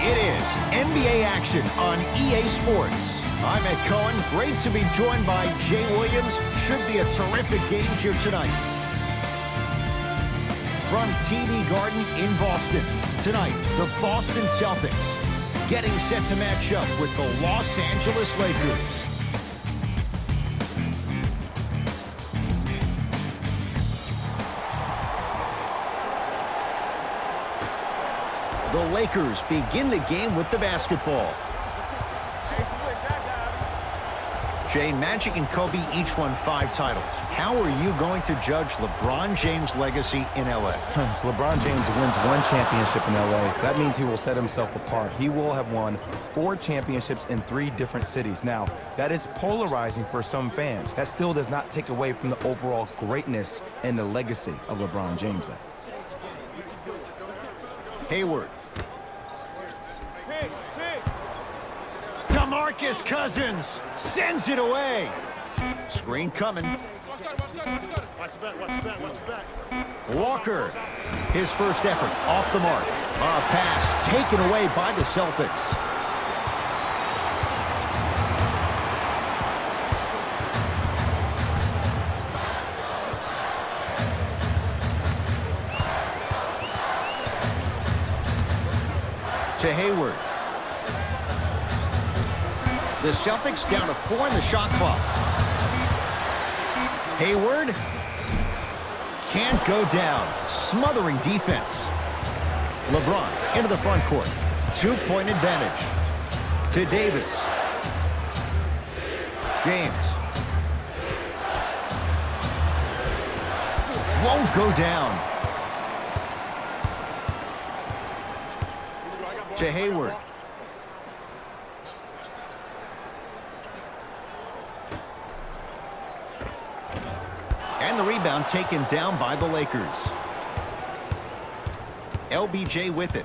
It is NBA action on EA Sports. I'm Ed Cohen. Great to be joined by Jay Williams. Should be a terrific game here tonight. From TD Garden in Boston, tonight, the Boston Celtics getting set to match up with the Los Angeles Lakers. The Lakers begin the game with the basketball. Jay, Magic and Kobe each won 5 titles. How are you going to judge LeBron James' legacy in L.A.? LeBron James wins 1 championship in L.A. That means he will set himself apart. He will have won 4 championships in 3 different cities. Now, that is polarizing for some fans. That still does not take away from the overall greatness and the legacy of LeBron James. Hayward. DeMarcus Cousins sends it away. Screen coming. Walker, his first effort off the mark. A pass taken away by the Celtics. To Hayward. The Celtics down to 4 in the shot clock. Hayward can't go down. Smothering defense. LeBron into the front court. 2-point advantage. To Davis. James. Won't go down. To Hayward. And the rebound taken down by the Lakers. LBJ with it.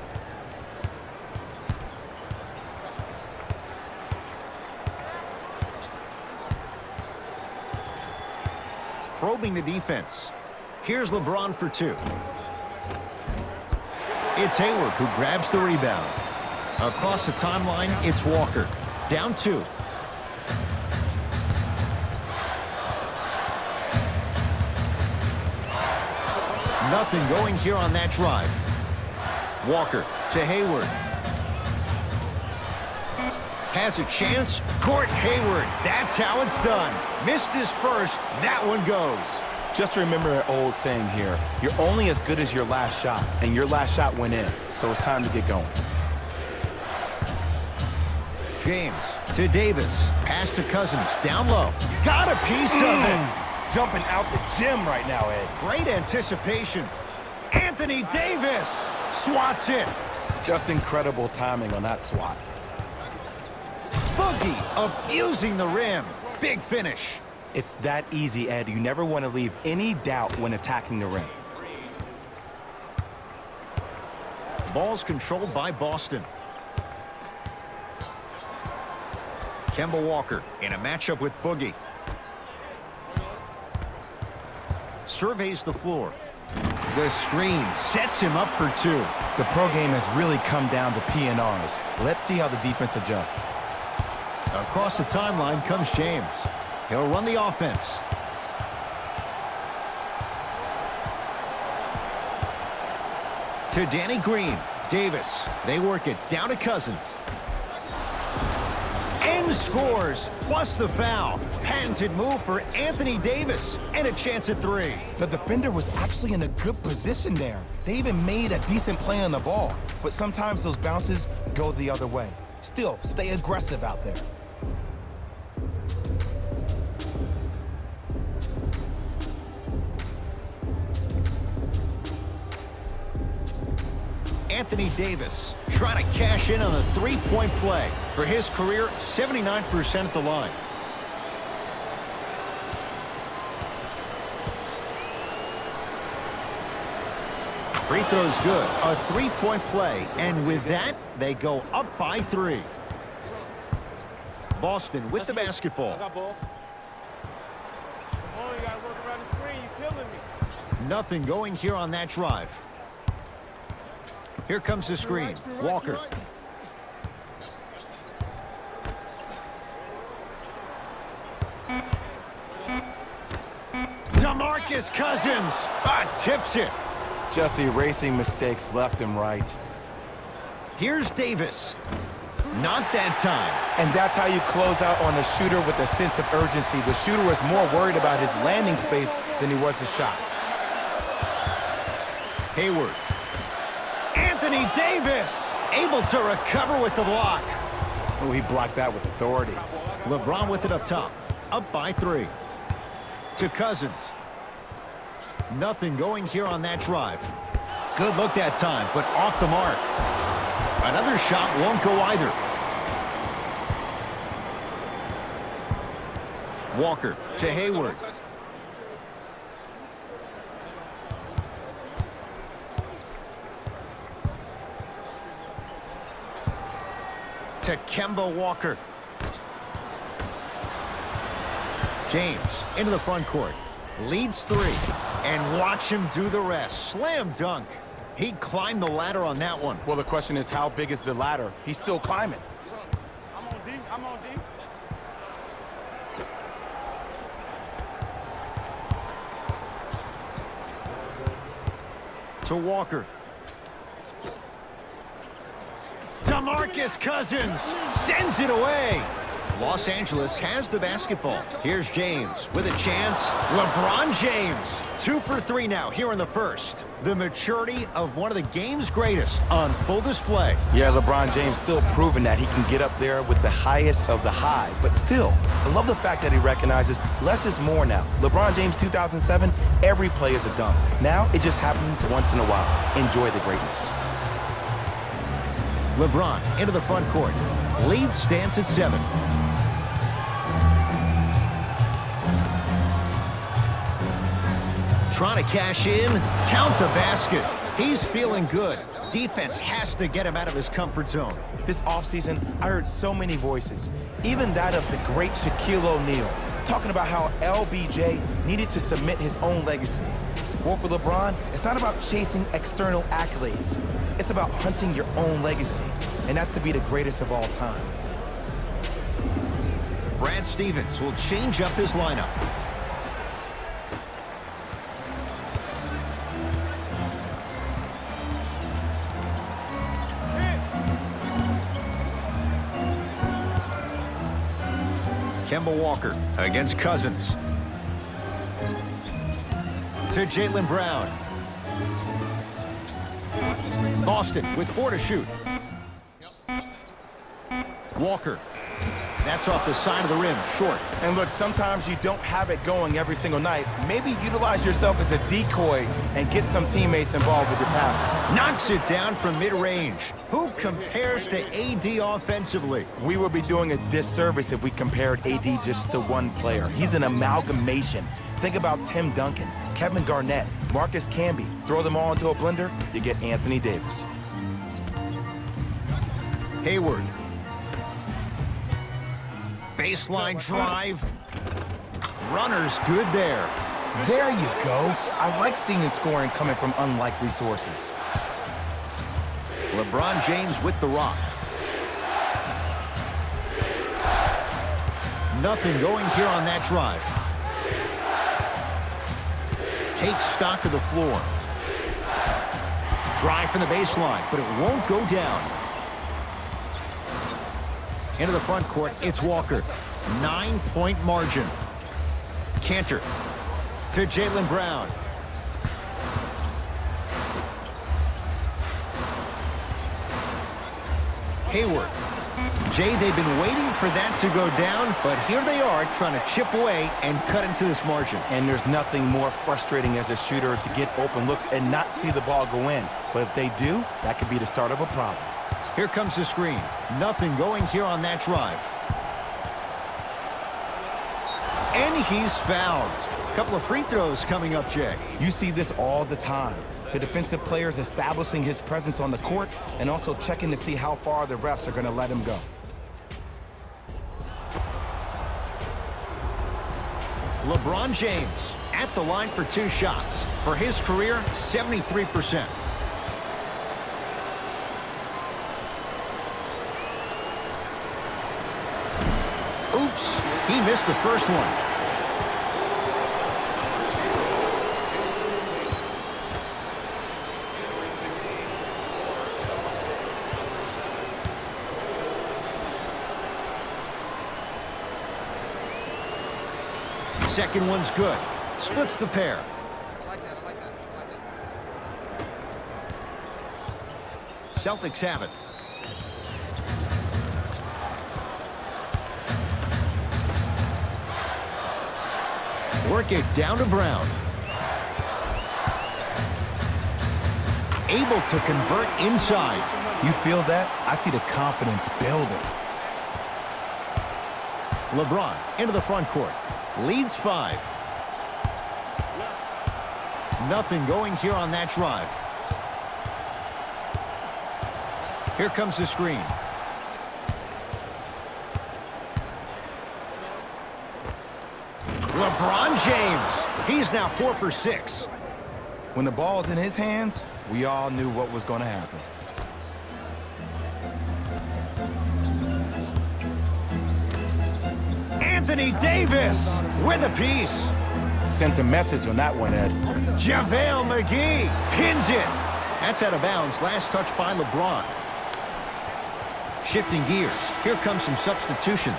Probing the defense. Here's LeBron for 2. It's Hayward who grabs the rebound. Across the timeline, it's Walker. Down 2. Nothing going here on that drive. Walker to Hayward. Has a chance. Court Hayward. That's how it's done. Missed his first. That one goes. Just remember an old saying here. You're only as good as your last shot, and your last shot went in. So it's time to get going. James to Davis. Pass to Cousins. Down low. Got a piece of it. Jumping out the gym right now, Ed. Great anticipation. Anthony Davis swats it. Just incredible timing on that swat. Boogie abusing the rim. Big finish. It's that easy, Ed. You never want to leave any doubt when attacking the rim. Ball's controlled by Boston. Kemba Walker in a matchup with Boogie. Surveys the floor. The screen sets him up for 2. The pro game has really come down to P&Rs. Let's see how the defense adjusts. Across the timeline comes James. He'll run the offense. To Danny Green. Davis. They work it down to Cousins. And scores, plus the foul. Patented move for Anthony Davis, and a chance at 3. The defender was actually in a good position there. They even made a decent play on the ball, but sometimes those bounces go the other way. Still, stay aggressive out there. Anthony Davis trying to cash in on a 3-point play. For his career, 79% at the line. Free throw's good. A 3-point play. And with that, they go up by 3. Boston with the basketball. Nothing going here on that drive. Here comes the screen. Walker. DeMarcus Cousins tips it. Just erasing mistakes left and right. Here's Davis. Not that time. And that's how you close out on a shooter with a sense of urgency. The shooter was more worried about his landing space than he was the shot. Hayward. Anthony Davis able to recover with the block. Oh, he blocked that with authority. LeBron with it up top. Up by 3. To Cousins. Nothing going here on that drive. Good look that time, but off the mark. Another shot won't go either. Walker to Hayward. To Kemba Walker. James into the front court. Leads 3. And watch him do the rest. Slam dunk. He climbed the ladder on that one. Well, the question is, how big is the ladder? He's still climbing. I'm on D. I'm on D. To Walker. DeMarcus Cousins sends it away. Los Angeles has the basketball. Here's James with a chance. LeBron James. 2 for 3 now here in the first. The maturity of one of the game's greatest on full display. Yeah, LeBron James still proving that he can get up there with the highest of the high. But still, I love the fact that he recognizes less is more now. LeBron James 2007, every play is a dunk. Now it just happens once in a while. Enjoy the greatness. LeBron into the front court. Lead stands at 7. Trying to cash in, count the basket. He's feeling good. Defense has to get him out of his comfort zone. This offseason, I heard so many voices, even that of the great Shaquille O'Neal, talking about how LBJ needed to submit his own legacy. Well, for LeBron, it's not about chasing external accolades. It's about hunting your own legacy, and that's to be the greatest of all time. Brad Stevens will change up his lineup. Kemba Walker against Cousins. To Jaylen Brown. Boston with 4 to shoot. Walker. That's off the side of the rim, short. And look, sometimes you don't have it going every single night. Maybe utilize yourself as a decoy and get some teammates involved with your passing. Knocks it down from mid-range. Who compares to AD offensively? We would be doing a disservice if we compared AD just to one player. He's an amalgamation. Think about Tim Duncan, Kevin Garnett, Marcus Camby. Throw them all into a blender, you get Anthony Davis. Hayward. Baseline drive. Runner's good there. There you go. I like seeing his scoring coming from unlikely sources. LeBron James with the rock. Nothing going here on that drive. Takes stock of the floor. Drive from the baseline, but it won't go down. Into the front court, it's Walker. 9-point margin. Cantor to Jaylen Brown. Hayward. Jay, they've been waiting for that to go down, but here they are trying to chip away and cut into this margin. And there's nothing more frustrating as a shooter to get open looks and not see the ball go in. But if they do, that could be the start of a problem. Here comes the screen. Nothing going here on that drive. And he's fouled. A couple of free throws coming up, Jay. You see this all the time. The defensive players establishing his presence on the court and also checking to see how far the refs are going to let him go. LeBron James at the line for 2 shots. For his career, 73%. Oops, he missed the first one. Second one's good. Splits the pair. I like that. Celtics have it. Work it down to Brown. Able to convert inside. You feel that? I see the confidence building. LeBron into the front court. Leads 5. Nothing going here on that drive. Here comes the screen. LeBron James. He's now 4 for 6. When the ball's in his hands, we all knew what was going to happen. Anthony Davis with a piece. Sent a message on that one, Ed. JaVale McGee pins it. That's out of bounds. Last touch by LeBron. Shifting gears. Here comes some substitutions.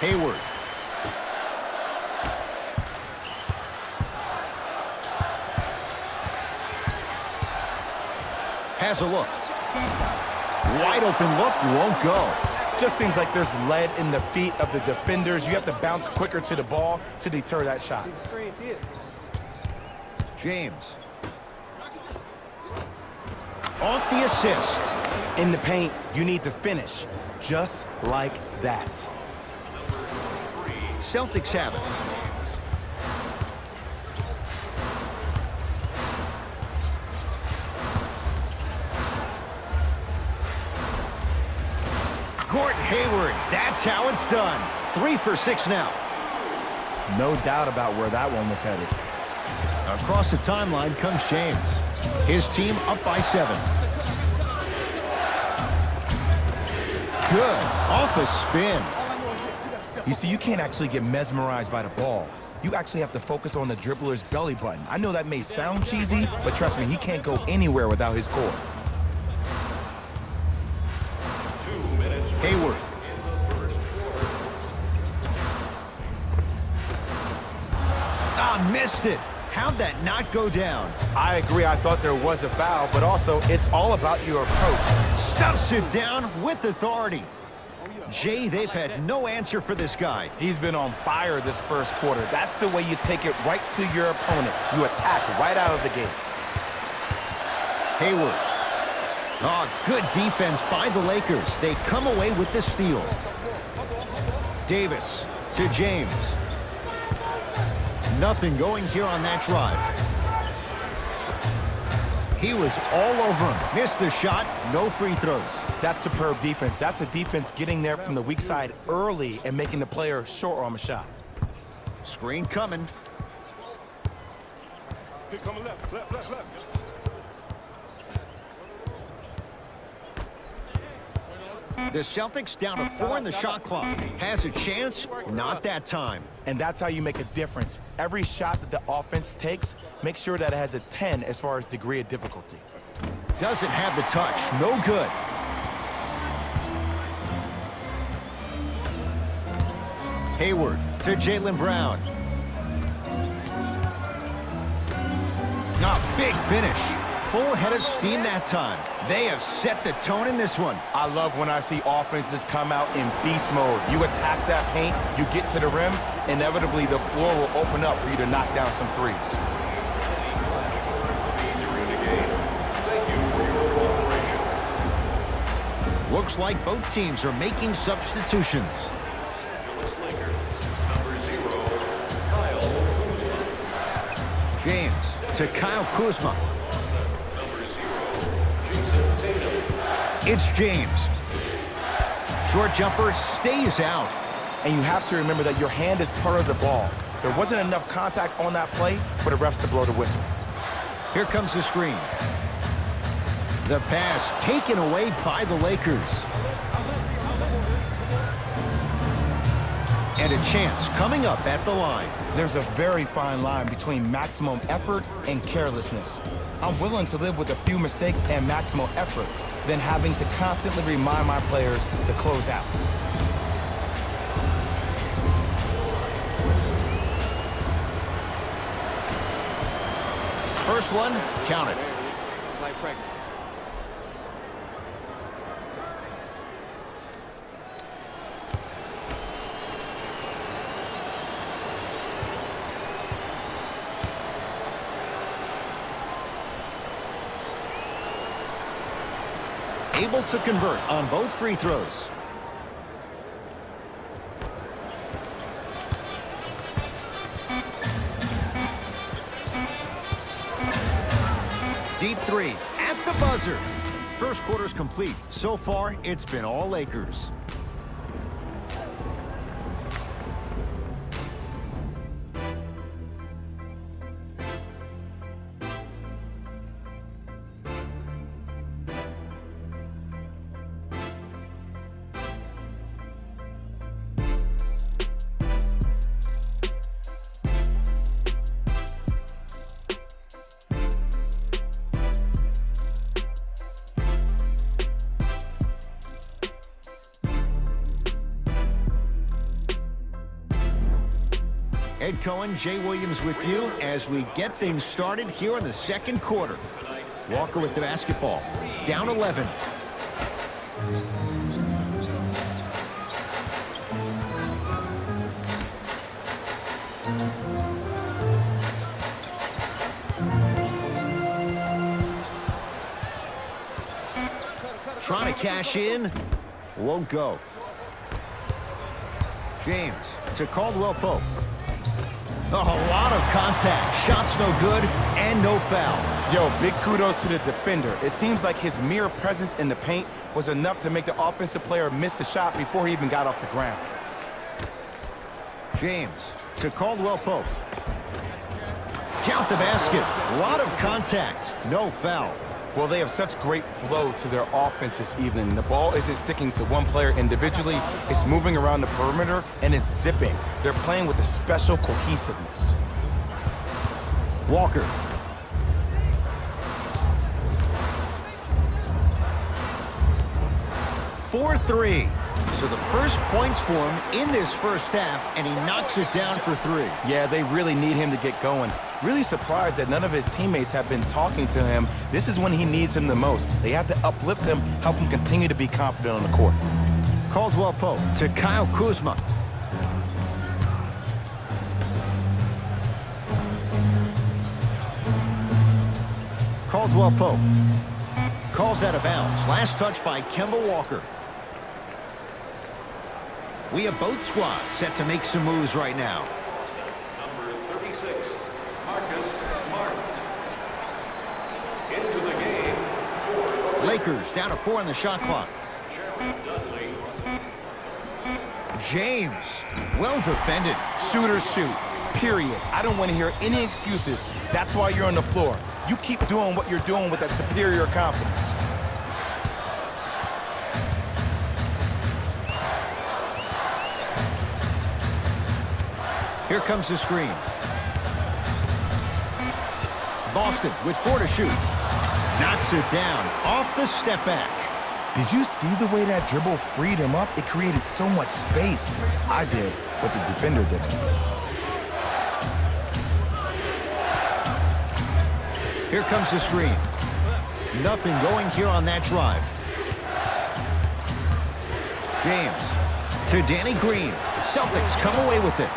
Hayward. Has a look. Wide open look, won't go. Just seems like there's lead in the feet of the defenders. You have to bounce quicker to the ball to deter that shot. James. Off the assist. In the paint, you need to finish. Just like that. Celtics have it. Gordon Hayward, that's how it's done. 3 for 6 now. No doubt about where that one was headed. Across the timeline comes James. His team up by 7. Good. Off a spin. You see, you can't actually get mesmerized by the ball. You actually have to focus on the dribbler's belly button. I know that may sound cheesy, but trust me, he can't go anywhere without his core. Hayward. Ah, missed it. How'd that not go down? I agree, I thought there was a foul, but also it's all about your approach. Stuffs it down with authority. Jay, they've had no answer for this guy. He's been on fire this first quarter. That's the way you take it right to your opponent. You attack right out of the gate. Hayward. Oh, good defense by the Lakers. They come away with the steal. Davis to James. Nothing going here on that drive. He was all over him. Missed the shot. No free throws. That's superb defense. That's a defense getting there from the weak side early and making the player short arm a shot. Screen coming. Coming left. The Celtics down to 4 in the shot clock. Has a chance, not that time. And that's how you make a difference. Every shot that the offense takes, make sure that it has a 10 as far as degree of difficulty. Doesn't have the touch. No good. Hayward to Jaylen Brown. Big finish. Full head of steam that time. They have set the tone in this one. I love when I see offenses come out in beast mode. You attack that paint, you get to the rim, inevitably the floor will open up for you to knock down some threes. Looks like both teams are making substitutions. James to Kyle Kuzma. It's James. Short jumper stays out. And you have to remember that your hand is part of the ball. There wasn't enough contact on that play for the refs to blow the whistle. Here comes the screen. The pass taken away by the Lakers. And a chance coming up at the line. There's a very fine line between maximum effort and carelessness. I'm willing to live with a few mistakes and maximal effort than having to constantly remind my players to close out. First one, count it. It's like practice. Able to convert on both free throws. Deep three at the buzzer. First quarter's complete. So far, it's been all Lakers. Ed Cohen, Jay Williams with you as we get things started here in the second quarter. Walker with the basketball. Down 11. Trying to cash in. Won't go. James to Caldwell Pope. Oh, a lot of contact. Shots no good and no foul. Yo, big kudos to the defender. It seems like his mere presence in the paint was enough to make the offensive player miss the shot before he even got off the ground. James to Caldwell Pope. Count the basket. A lot of contact. No foul. Well, they have such great flow to their offense this evening. The ball isn't sticking to one player individually. It's moving around the perimeter, and it's zipping. They're playing with a special cohesiveness. Walker. For three. So the first points for him in this first half, and he knocks it down for three. Yeah, they really need him to get going. Really surprised that none of his teammates have been talking to him. This is when he needs him the most. They have to uplift him, help him continue to be confident on the court. Caldwell Pope to Kyle Kuzma. Caldwell Pope calls out of bounds. Last touch by Kemba Walker. We have both squads set to make some moves right now. Number 36, Marcus Smart. Into the game for Lakers down to 4 on the shot clock. Jerry Dudley. James, well defended. Shooters shoot, period. I don't want to hear any excuses. That's why you're on the floor. You keep doing what you're doing with that superior confidence. Here comes the screen. Boston with 4 to shoot. Knocks it down off the step back. Did you see the way that dribble freed him up? It created so much space. I did, but the defender didn't. Here comes the screen. Nothing going here on that drive. James to Danny Green. Celtics come away with it.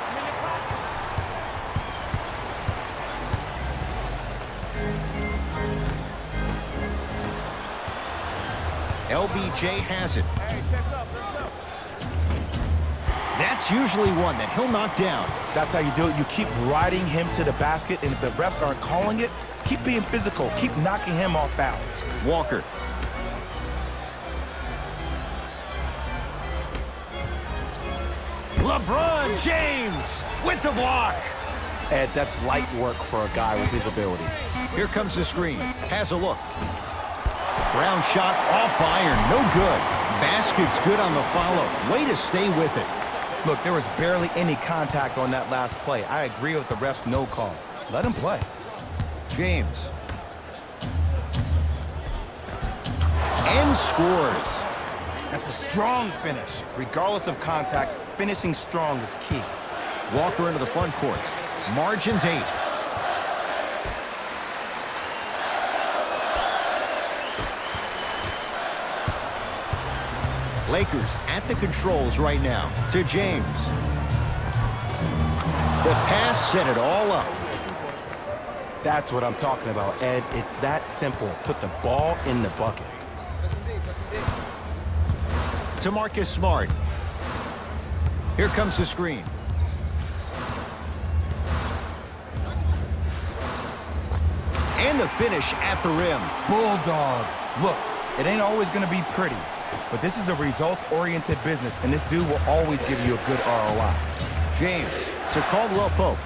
LBJ has it. That's usually one that he'll knock down. That's how you do it. You keep riding him to the basket, and if the refs aren't calling it, keep being physical. Keep knocking him off balance. Walker. LeBron James with the block. Ed, that's light work for a guy with his ability. Here comes the screen. Has a look. Brown shot off iron. No good. Basket's good on the follow. Way to stay with it. Look, there was barely any contact on that last play. I agree with the ref's no call. Let him play. James. And scores. That's a strong finish. Regardless of contact, finishing strong is key. Walker into the front court. Margins 8. Lakers at the controls right now to James. The pass set it all up. That's what I'm talking about, Ed. It's that simple. Put the ball in the bucket. To Marcus Smart. Here comes the screen. And the finish at the rim. Bulldog. Look, it ain't always going to be pretty, but this is a results-oriented business, and this dude will always give you a good ROI. James to Caldwell Pope.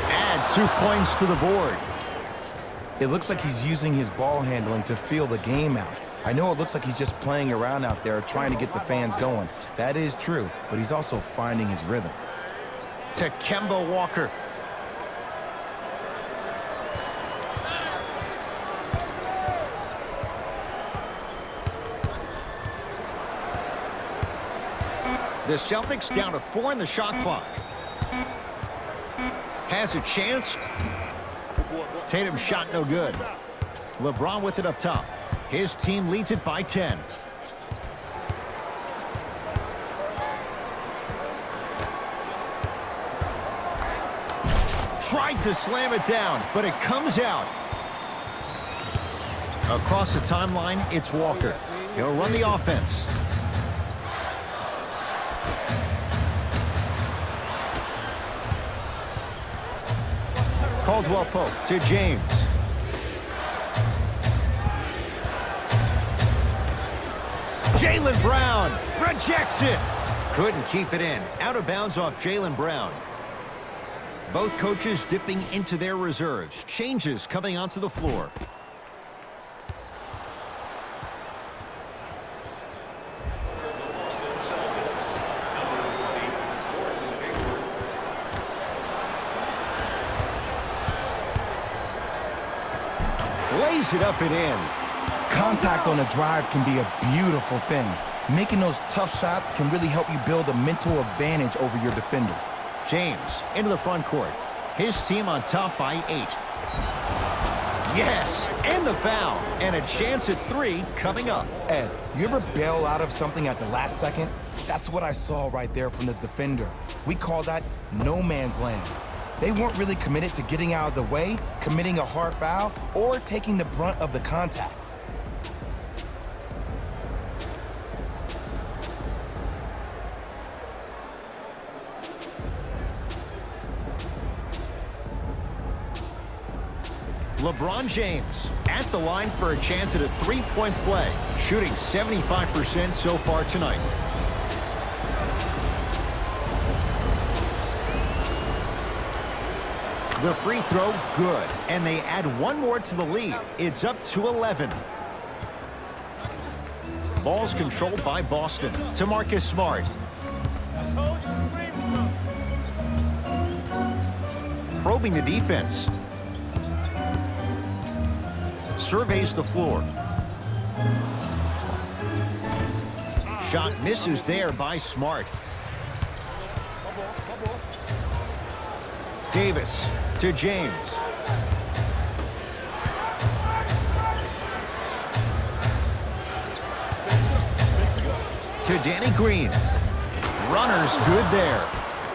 Add 2 points to the board. It looks like he's using his ball handling to feel the game out. I know it looks like he's just playing around out there trying to get the fans going. That is true, but he's also finding his rhythm. To Kemba Walker. The Celtics down to 4 in the shot clock. Has a chance. Tatum's shot no good. LeBron with it up top. His team leads it by 10. Tried to slam it down, but it comes out. Across the timeline, it's Walker. He'll run the offense. Caldwell Pope to James. Jaylen Brown rejects it. Couldn't keep it in. Out of bounds off Jaylen Brown. Both coaches dipping into their reserves. Changes coming onto the floor. Boston Celtics. Number 20, Gordon Hayward. Lays it up and in. Contact on a drive can be a beautiful thing. Making those tough shots can really help you build a mental advantage over your defender. James into the front court. His team on top by 8. Yes, and the foul. And a chance at 3 coming up. Ed, you ever bail out of something at the last second? That's what I saw right there from the defender. We call that no man's land. They weren't really committed to getting out of the way, committing a hard foul, or taking the brunt of the contact. LeBron James at the line for a chance at a 3-point play, shooting 75% so far tonight. The free throw, good. And they add 1 more to the lead. It's up to 11. Ball's controlled by Boston. To Marcus Smart. Probing the defense. Surveys the floor. Shot misses there by Smart. Davis to James. To Danny Green. Runners good there.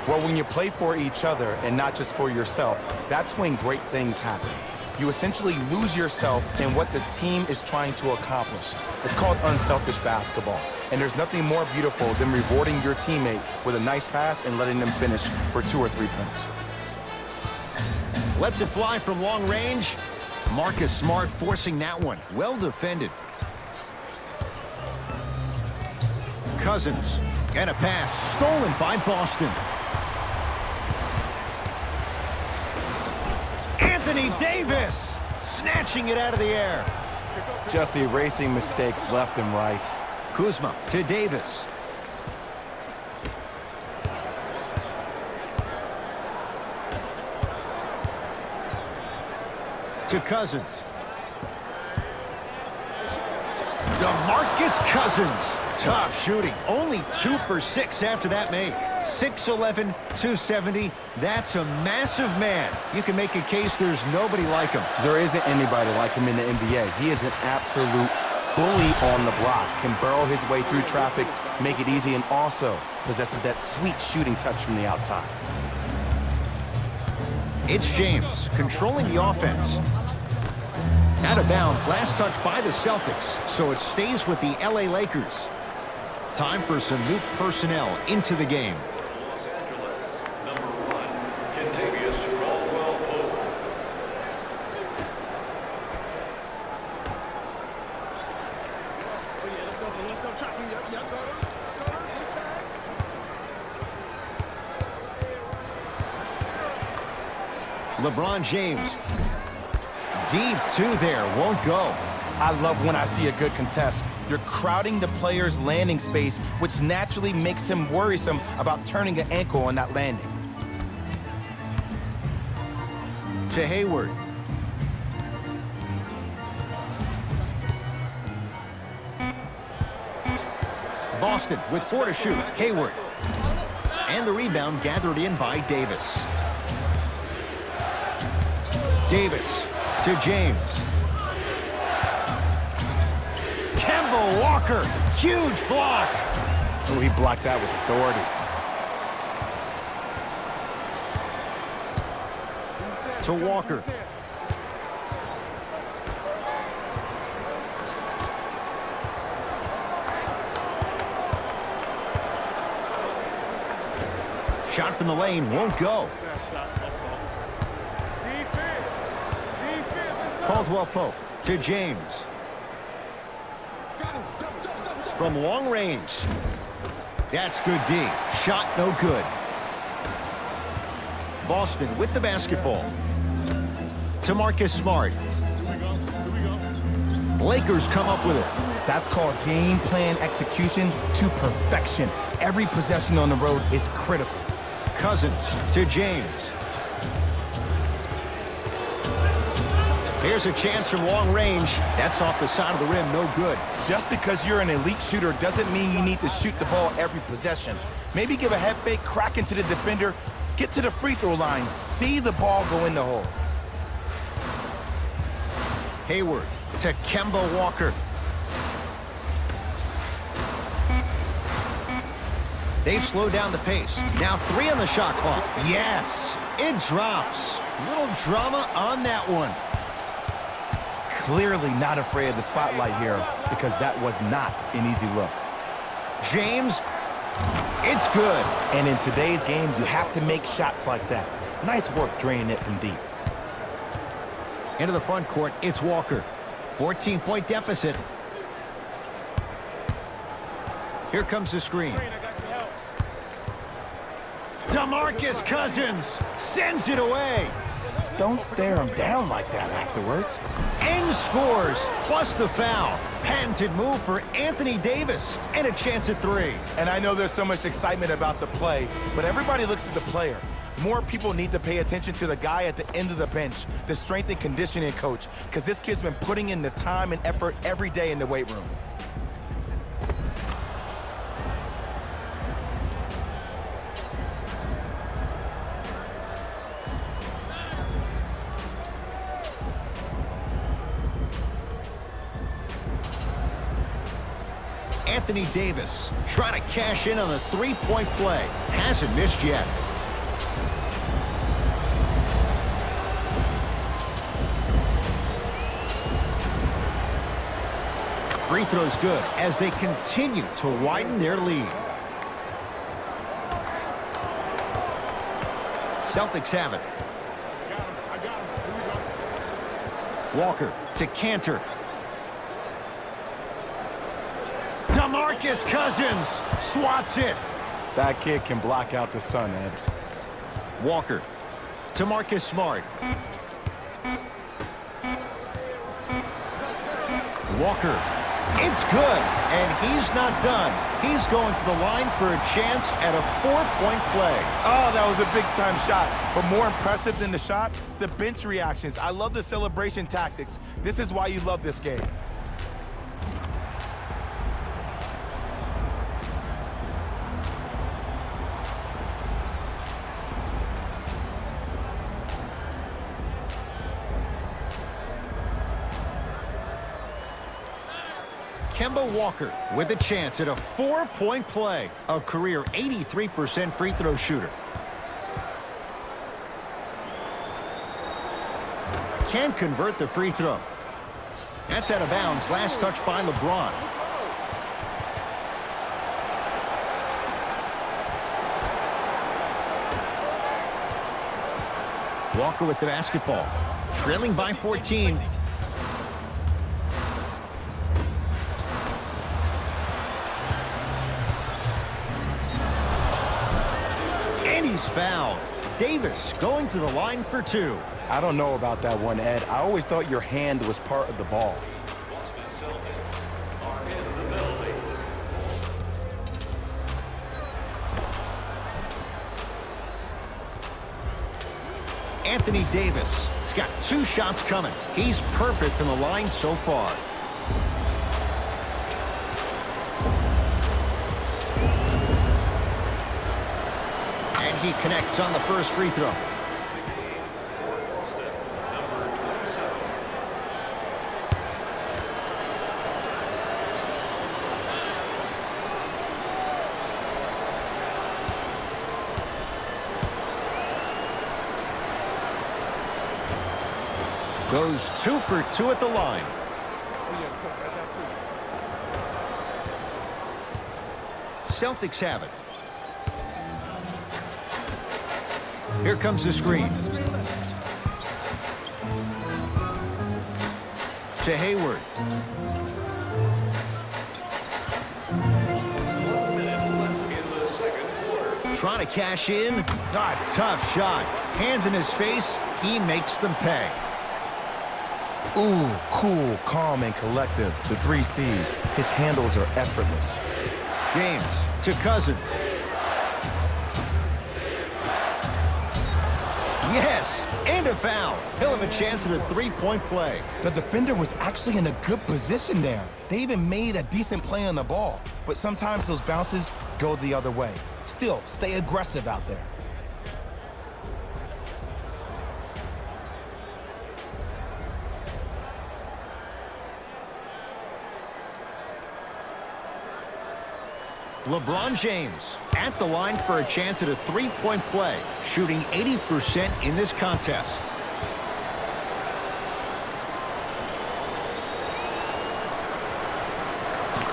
Well, when you play for each other and not just for yourself, that's when great things happen. You essentially lose yourself in what the team is trying to accomplish. It's called unselfish basketball. And there's nothing more beautiful than rewarding your teammate with a nice pass and letting them finish for 2 or 3 points. Lets it fly from long range. Marcus Smart forcing that one. Well defended. Cousins. And a pass stolen by Boston. Anthony Davis snatching it out of the air. Just erasing mistakes left and right. Kuzma to Davis. To Cousins. DeMarcus Cousins. Tough shooting. Only 2 for 6 after that make. 6'11", 270. That's a massive man. You can make a case there's nobody like him. There isn't anybody like him in the NBA. He is an absolute bully on the block. Can burrow his way through traffic, make it easy, and also possesses that sweet shooting touch from the outside. It's James controlling the offense. Out of bounds, last touch by the Celtics, so it stays with the LA Lakers. Time for some new personnel into the game. Los Angeles, number 1, Kentavious Caldwell-Pope. Oh, yeah, let's go shot. Yep, go. LeBron James. Deep 2 there, won't go. I love when I see a good contest. You're crowding the player's landing space, which naturally makes him worrisome about turning an ankle on that landing. To Hayward. Boston with 4 to shoot. Hayward. And the rebound gathered in by Davis. Davis to James. Kemba Walker. Huge block. Oh, he blocked that with authority. To Walker. Shot from the lane won't go. Caldwell-Pope to James. From long range. That's good D. Shot no good. Boston with the basketball. To Marcus Smart. Lakers come up with it. That's called game plan execution to perfection. Every possession on the road is critical. Cousins to James. Here's a chance from long range. That's off the side of the rim, no good. Just because you're an elite shooter doesn't mean you need to shoot the ball every possession. Maybe give a head fake, crack into the defender, get to the free throw line, see the ball go in the hole. Hayward to Kemba Walker. They've slowed down the pace. Now 3 on the shot clock. Yes, it drops. Little drama on that one. Clearly not afraid of the spotlight here because that was not an easy look. James, it's good. And in today's game, you have to make shots like that. Nice work draining it from deep. Into the front court, it's Walker. 14-point deficit. Here comes the screen. DeMarcus Cousins sends it away. Don't stare him down like that afterwards. And scores, plus the foul. Patented move for Anthony Davis, and a chance at 3. And I know there's so much excitement about the play, but everybody looks at the player. More people need to pay attention to the guy at the end of the bench, the strength and conditioning coach, because this kid's been putting in the time and effort every day in the weight room. Anthony Davis trying to cash in on a 3-point play. Hasn't missed yet. Free throw's good as they continue to widen their lead. Celtics have it. Walker to Cantor. DeMarcus Cousins swats it. That kid can block out the sun, Ed. Walker to Marcus Smart. Walker. It's good, and he's not done. He's going to the line for a chance at a 4-point play. Oh, that was a big-time shot. But more impressive than the shot, the bench reactions. I love the celebration tactics. This is why you love this game. Kemba Walker with a chance at a 4-point play. A career 83% free throw shooter. Can convert the free throw. That's out of bounds. Last touch by LeBron. Walker with the basketball. Trailing by 14. And he's fouled. Davis going to the line for 2. I don't know about that one, Ed. I always thought your hand was part of the ball. Boston Celtics are in the building. Anthony Davis has got 2 shots coming. He's perfect from the line so far. And he connects on the first free throw. For Boston, number 27. Goes 2 for 2 at the line. Celtics have it. Here comes the screen. To Hayward. 1 minute left in the second quarter. Trying to cash in. Ah, tough shot. Hand in his face. He makes them pay. Ooh, cool, calm, and collective. The 3 C's. His handles are effortless. James to Cousins. Yes, and a foul. He'll have a chance at a 3-point play. The defender was actually in a good position there. They even made a decent play on the ball. But sometimes those bounces go the other way. Still, stay aggressive out there. LeBron James at the line for a chance at a 3-point play, shooting 80% in this contest.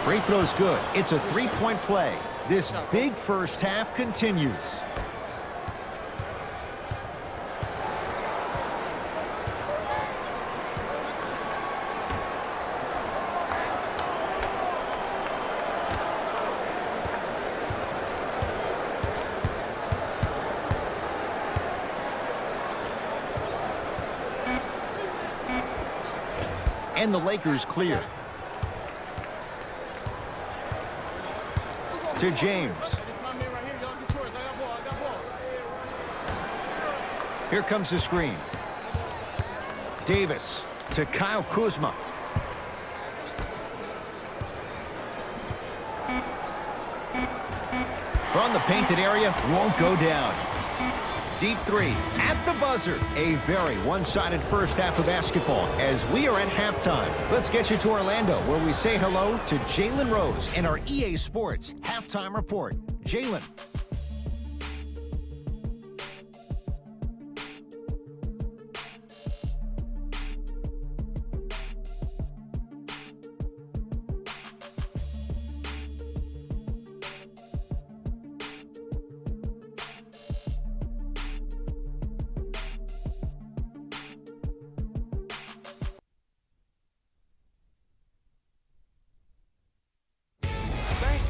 Free throw's good. It's a 3-point play. This big first half continues. And the Lakers clear. To James. Here comes the screen. Davis to Kyle Kuzma. From the painted area, won't go down. Deep 3 at the buzzer. A very one-sided first half of basketball as we are at halftime. Let's get you to Orlando, where we say hello to Jalen Rose in our EA Sports Halftime Report. Jalen.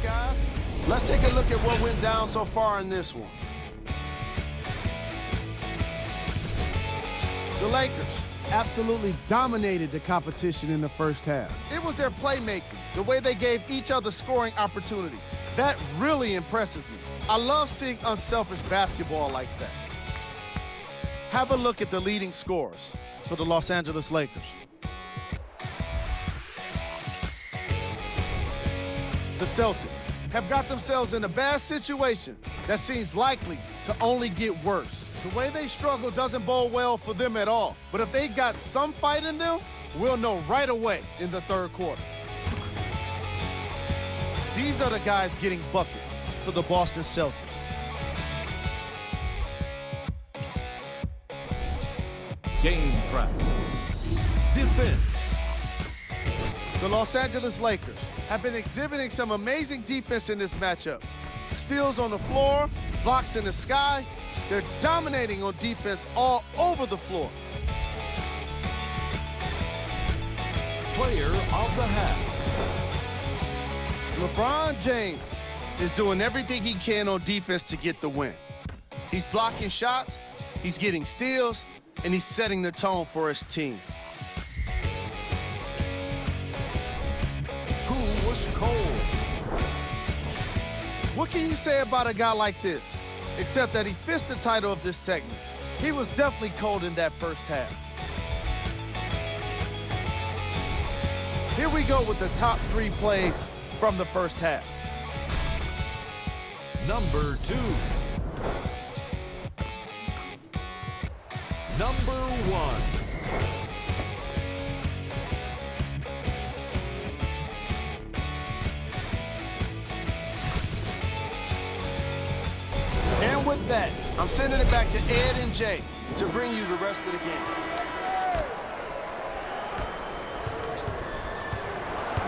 Guys, let's take a look at what went down so far in this one. The Lakers absolutely dominated the competition in the first half. It was their playmaking, the way they gave each other scoring opportunities. That really impresses me. I love seeing unselfish basketball like that. Have a look at the leading scorers for the Los Angeles Lakers. The Celtics have got themselves in a bad situation that seems likely to only get worse. The way they struggle doesn't bode well for them at all. But if they got some fight in them, we'll know right away in the third quarter. These are the guys getting buckets for the Boston Celtics. Game trap. Defense. The Los Angeles Lakers have been exhibiting some amazing defense in this matchup. Steals on the floor, blocks in the sky. They're dominating on defense all over the floor. Player of the half. LeBron James is doing everything he can on defense to get the win. He's blocking shots, he's getting steals, and he's setting the tone for his team. Who was cold? What can you say about a guy like this? Except that he fits the title of this segment. He was definitely cold in that first half. Here we go with the top 3 plays from the first half. Number 2. Number 1. And with that, I'm sending it back to Ed and Jay to bring you the rest of the game.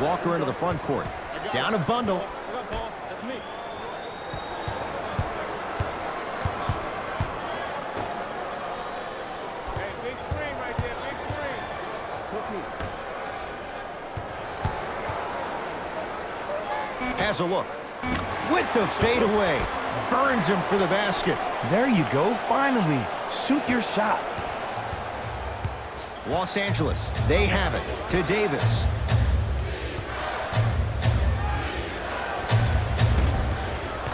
Walker into the front court. Down a bundle. I got ball. That's me. Hey, big screen right there, big screen. Has a look. With the fadeaway. Burns him for the basket. There you go, finally. Shoot your shot. Los Angeles, they have it to Davis.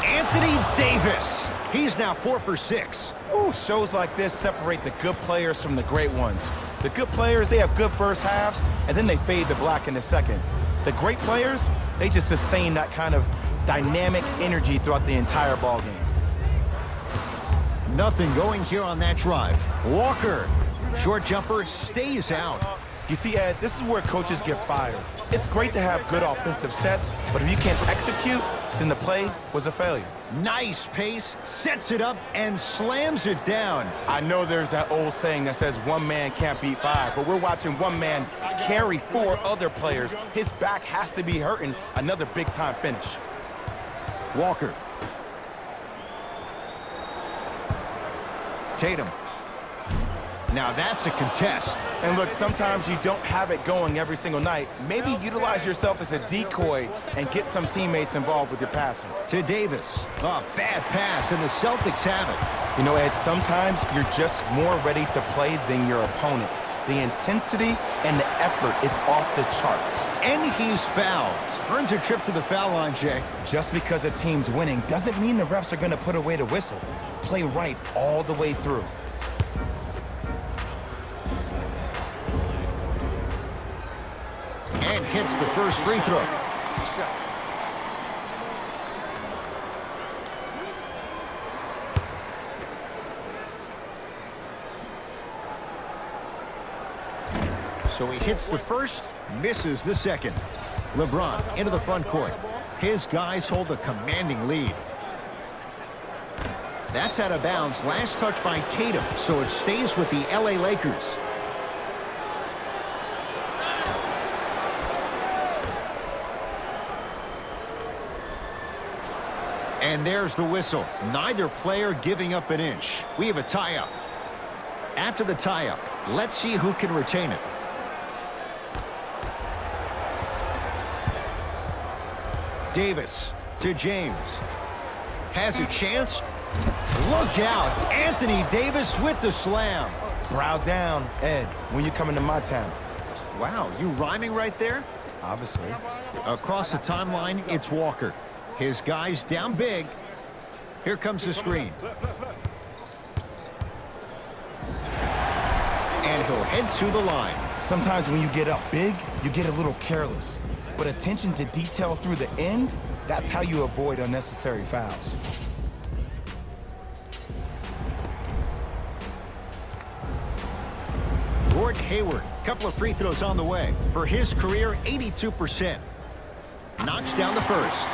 Anthony Davis. He's now 4 for 6. Ooh, shows like this separate the good players from the great ones. The good players, they have good first halves, and then they fade to black in the second. The great players, they just sustain that kind of dynamic energy throughout the entire ball game. Nothing going here on that drive. Walker. Short jumper stays out. You see, Ed, this is where coaches get fired. It's great to have good offensive sets, but if you can't execute, then the play was a failure. Nice pace, sets it up, and slams it down. I know there's that old saying that says one man can't beat 5, but we're watching one man carry 4 other players. His back has to be hurting. Another big-time finish. Walker. Tatum. Now that's a contest. And look, sometimes you don't have it going every single night. Maybe utilize yourself as a decoy and get some teammates involved with your passing. To Davis. Oh, bad pass, and the Celtics have it. You know, Ed, sometimes you're just more ready to play than your opponent. The intensity and the effort is off the charts. And he's fouled. Earns a trip to the foul line, Jay. Just because a team's winning doesn't mean the refs are going to put away the whistle. Play right all the way through. And hits the first free throw. So he hits the first, misses the second. LeBron into the front court. His guys hold a commanding lead. That's out of bounds. Last touch by Tatum, so it stays with the LA Lakers. And there's the whistle. Neither player giving up an inch. We have a tie-up. After the tie-up, let's see who can retain it. Davis to James. Has a chance. Look out. Anthony Davis with the slam. Brow down, Ed, when you coming to my town. Wow, you rhyming right there? Obviously. Across the timeline, it's Walker. His guy's down big. Here comes the screen. And he'll head to the line. Sometimes when you get up big, you get a little careless. But attention to detail through the end, that's how you avoid unnecessary fouls. Gordon Hayward, couple of free throws on the way. For his career, 82%. Knocks down the first.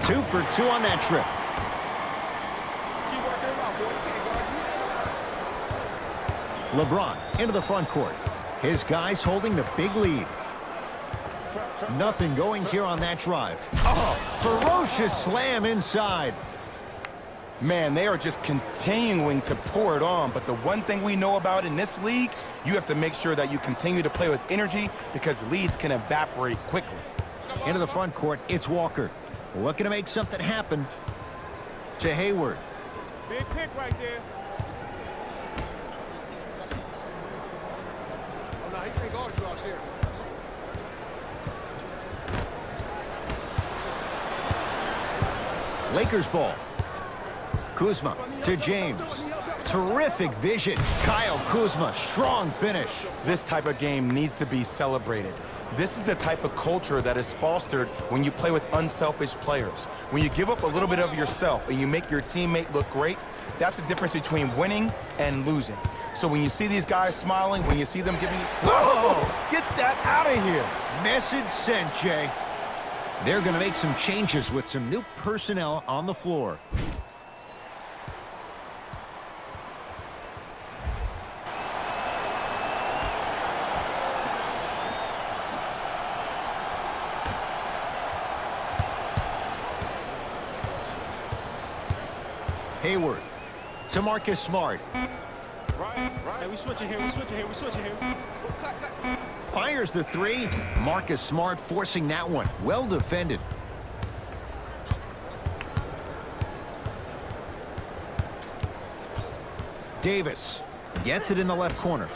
Two for two on that trip. LeBron into the front court. His guys holding the big lead. Nothing going here on that drive. Oh, ferocious slam inside. Man, they are just continuing to pour it on. But the one thing we know about in this league, you have to make sure that you continue to play with energy because leads can evaporate quickly. Into the front court, it's Walker. Looking to make something happen. To Hayward. Big pick right there. Oh, no, he can't guard you out there. Lakers ball. Kuzma to James. Terrific vision. Kyle Kuzma, strong finish. This type of game needs to be celebrated. This is the type of culture that is fostered when you play with unselfish players. When you give up a little bit of yourself and you make your teammate look great, that's the difference between winning and losing. So when you see these guys smiling, when you see them giving you... Whoa! Get that out of here! Message sent, Jay. They're going to make some changes with some new personnel on the floor. Hayward to Marcus Smart. Hey, we switching here, we switching here, we switching here. Fires the three. Marcus Smart forcing that one. Well defended. Davis gets it in the left corner.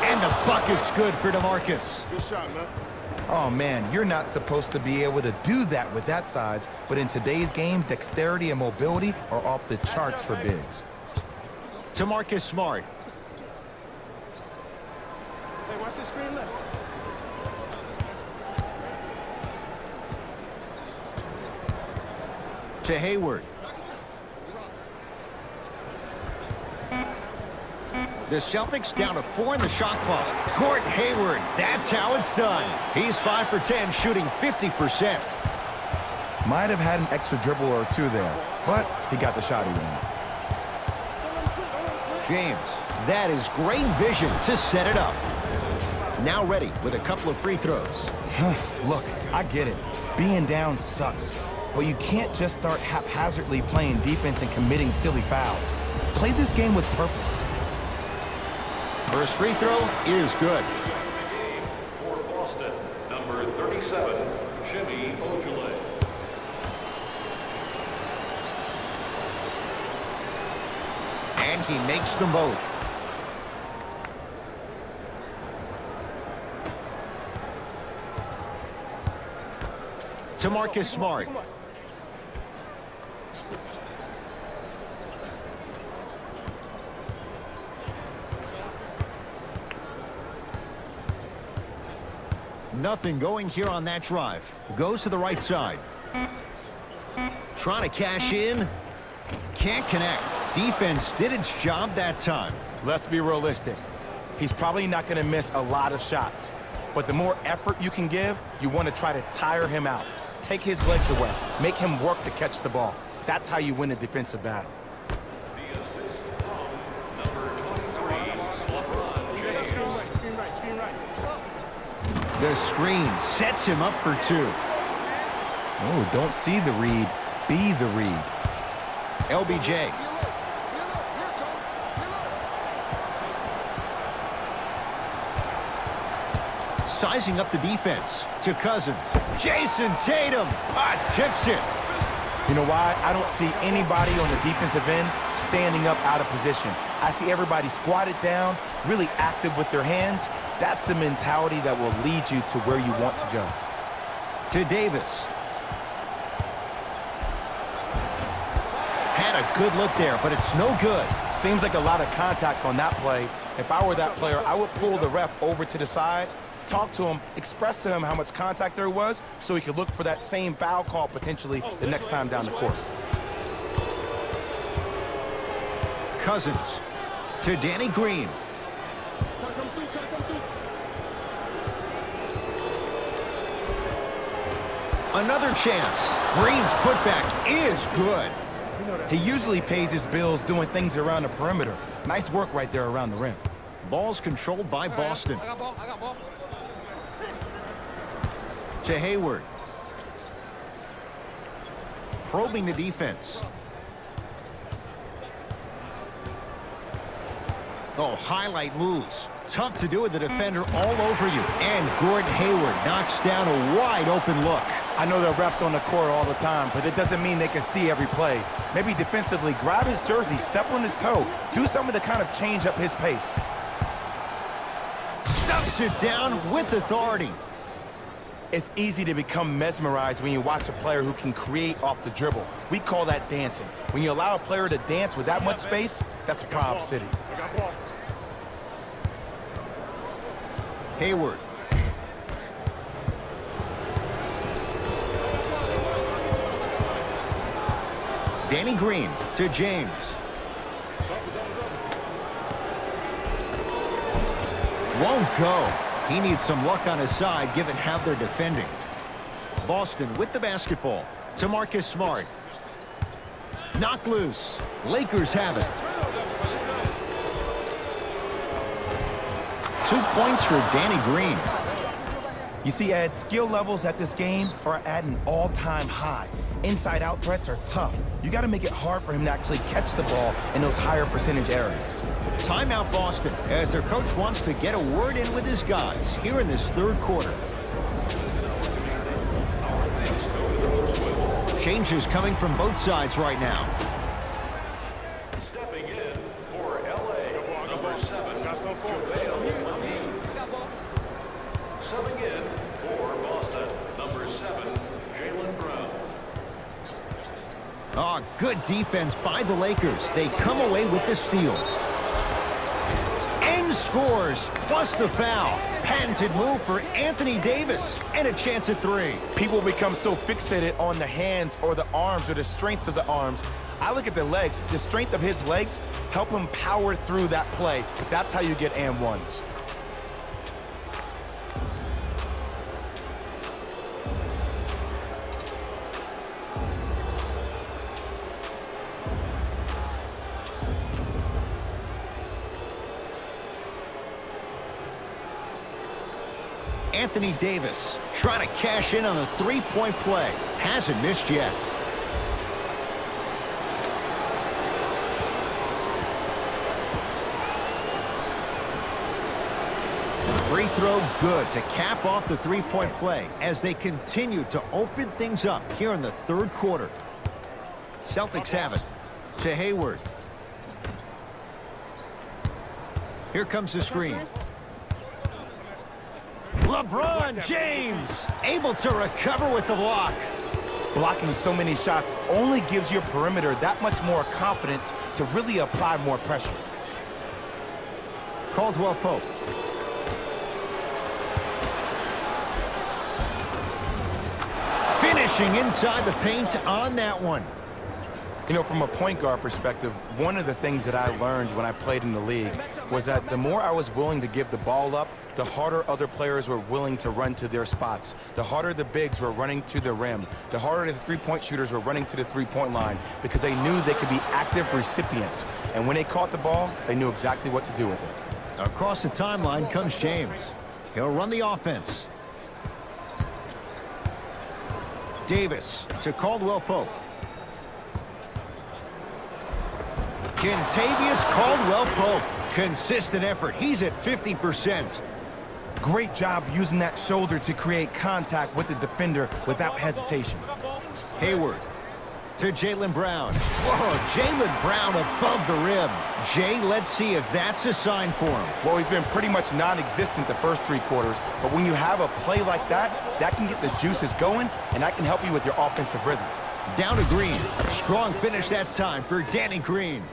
And the bucket's good for DeMarcus. Good shot, man. Oh, man, you're not supposed to be able to do that with that size, but in today's game, dexterity and mobility are off the charts for bigs. To Marcus Smart. Hey, watch this screen left. To Hayward. The Celtics down to 4 in the shot clock. Gordon Hayward, that's how it's done. He's 5 for 10, shooting 50%. Might have had an extra dribble or two there, but he got the shot he wanted. James, that is great vision to set it up. Now ready with a couple of free throws. Look, I get it. Being down sucks, but you can't just start haphazardly playing defense and committing silly fouls. Play this game with purpose. First free throw is good. For Boston, number 37, Jimmy GODLIKE. And he makes them both. To Marcus Smart. Nothing going here on that drive. Goes to the right side. Trying to cash in. Can't connect. Defense did its job that time. Let's be realistic. He's probably not going to miss a lot of shots. But the more effort you can give, you want to try to tire him out. Take his legs away. Make him work to catch the ball. That's how you win a defensive battle. The assist from number 23, LeBron James. Screen right. The screen sets him up for two. Oh, don't see the read. Be the read. LBJ. Sizing up the defense to Cousins. Jason Tatum tips it. You know why? I don't see anybody on the defensive end standing up out of position. I see everybody squatted down, really active with their hands. That's the mentality that will lead you to where you want to go. To Davis. Had a good look there, but it's no good. Seems like a lot of contact on that play. If I were that player, I would pull the ref over to the side, talk to him, express to him how much contact there was so he could look for that same foul call potentially the next time down the court. Cousins to Danny Green. Another chance. Green's putback is good. He usually pays his bills doing things around the perimeter. Nice work right there around the rim. Ball's controlled by Boston. I got ball. To Hayward. Probing the defense. Oh, highlight moves. Tough to do with the defender all over you. And Gordon Hayward knocks down a wide open look. I know there are refs on the court all the time, but it doesn't mean they can see every play. Maybe defensively, grab his jersey, step on his toe, do something to kind of change up his pace. Stuffs it down with authority. It's easy to become mesmerized when you watch a player who can create off the dribble. We call that dancing. When you allow a player to dance with that much space, that's a Prob City. Hayward. Danny Green to James. Won't go. He needs some luck on his side given how they're defending. Boston with the basketball to Marcus Smart. Knocked loose. Lakers have it. 2 points for Danny Green. You see, Ed, skill levels at this game are at an all-time high. Inside-out threats are tough. You got to make it hard for him to actually catch the ball in those higher percentage areas. Timeout Boston as their coach wants to get a word in with his guys here in this third quarter. Changes coming from both sides right now. Stepping in for LA, number 7, JaVale McGee. Subbing in for Boston, number 7, Jaylen Brown. Oh, good defense by the Lakers. They come away with the steal. And scores, plus the foul. Patented move for Anthony Davis, and a chance at three. People become so fixated on the hands or the arms or the strengths of the arms. I look at the legs. The strength of his legs help him power through that play. That's how you get and ones. Anthony Davis trying to cash in on a three-point play. Hasn't missed yet. Free throw good to cap off the three-point play as they continue to open things up here in the third quarter. Celtics have it to Hayward. Here comes the screen. LeBron James able to recover with the block. Blocking so many shots only gives your perimeter that much more confidence to really apply more pressure. Caldwell Pope. Finishing inside the paint on that one. You know, from a point guard perspective, one of the things that I learned when I played in the league was that the more I was willing to give the ball up, the harder other players were willing to run to their spots. The harder the bigs were running to the rim. The harder the three-point shooters were running to the three-point line because they knew they could be active recipients. And when they caught the ball, they knew exactly what to do with it. Across the timeline comes James. He'll run the offense. Davis to Caldwell Pope. Kentavious Caldwell-Pope. Consistent effort. He's at 50%. Great job using that shoulder to create contact with the defender without hesitation. Hayward to Jaylen Brown. Whoa, Jaylen Brown above the rim. Jay, let's see if that's a sign for him. Well, he's been pretty much non-existent the first 3 quarters, but when you have a play like that, that can get the juices going, and that can help you with your offensive rhythm. Down to Green. Strong finish that time for Danny Green.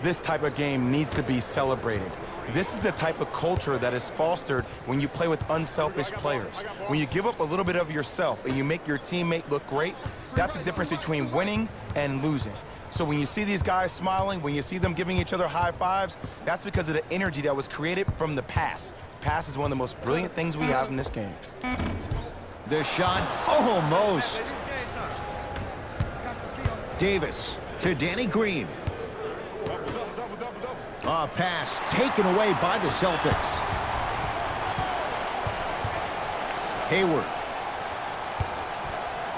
This type of game needs to be celebrated. This is the type of culture that is fostered when you play with unselfish players. When you give up a little bit of yourself and you make your teammate look great, that's the difference between winning and losing. So when you see these guys smiling, when you see them giving each other high fives, that's because of the energy that was created from the pass. Pass is one of the most brilliant things we have in this game. The shot, almost. Davis to Danny Green. A pass taken away by the Celtics. Hayward.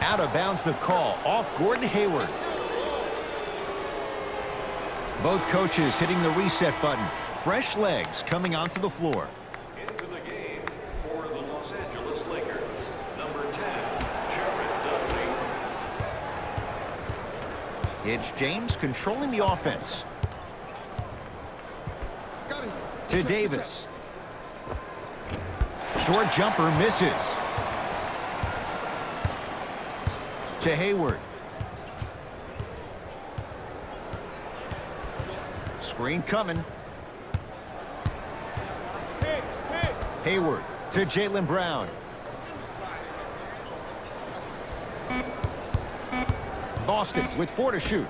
Out of bounds the call. Off Gordon Hayward. Both coaches hitting the reset button. Fresh legs coming onto the floor. Into the game for the Los Angeles Lakers, number 10, Jared Dudley. It's James controlling the offense. To Davis. Short jumper misses. To Hayward. Screen coming. Hayward to Jaylen Brown. Boston with 4 to shoot.